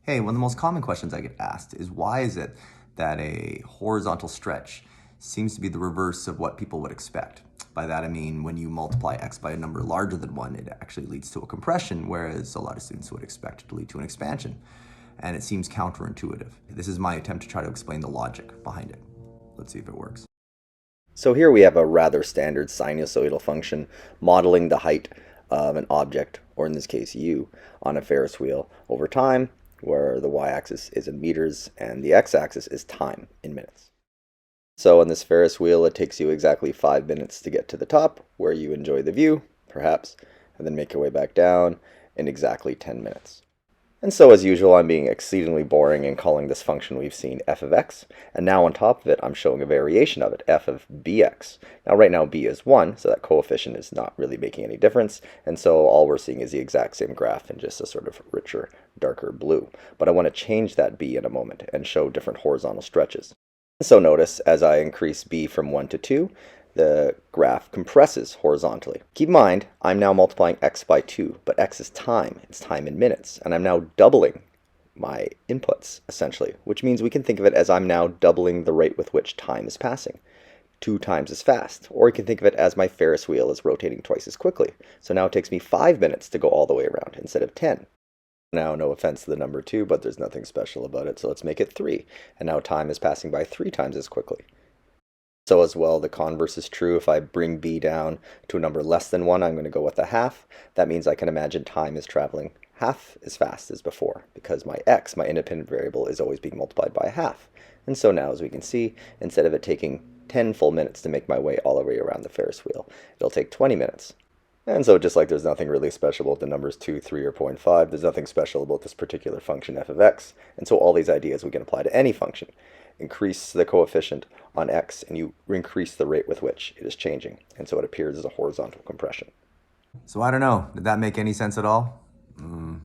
Hey, one of the most common questions I get asked is why is it that a horizontal stretch seems to be the reverse of what people would expect? By that I mean when you multiply x by a number larger than 1, it actually leads to a compression, whereas a lot of students would expect it to lead to an expansion. And it seems counterintuitive. This is my attempt to try to explain the logic behind it. Let's see if it works. So here we have a rather standard sinusoidal function modeling the height of an object, or in this case u, on a Ferris wheel over time, where the y-axis is in meters and the x-axis is time in minutes. So on this Ferris wheel, it takes you exactly 5 minutes to get to the top, where you enjoy the view, perhaps, and then make your way back down in exactly 10 minutes. And so as usual, I'm being exceedingly boring and calling this function we've seen f of x, and now on top of it, I'm showing a variation of it, f of bx. Now right now b is 1, so that coefficient is not really making any difference, and so all we're seeing is the exact same graph in just a sort of richer, darker blue. But I want to change that b in a moment and show different horizontal stretches. So notice, as I increase b from 1 to 2, the graph compresses horizontally. Keep in mind, I'm now multiplying x by 2, but x is time. It's time in minutes. And I'm now doubling my inputs, essentially, which means we can think of it as I'm now doubling the rate with which time is passing. 2 times as fast. Or you can think of it as my Ferris wheel is rotating twice as quickly. So now it takes me 5 minutes to go all the way around instead of 10. Now, no offense to the number 2, but there's nothing special about it, so let's make it 3. And now time is passing by 3 times as quickly. So as well, the converse is true. If I bring b down to a number less than 1, I'm going to go with a half. That means I can imagine time is traveling half as fast as before, because my x, my independent variable, is always being multiplied by a half. And so now, as we can see, instead of it taking 10 full minutes to make my way all the way around the Ferris wheel, it'll take 20 minutes. And so just like there's nothing really special about the numbers 2, 3, or 0.5, there's nothing special about this particular function f of x. And so all these ideas we can apply to any function. Increase the coefficient on x, and you increase the rate with which it is changing. And so it appears as a horizontal compression. So I don't know, did that make any sense at all?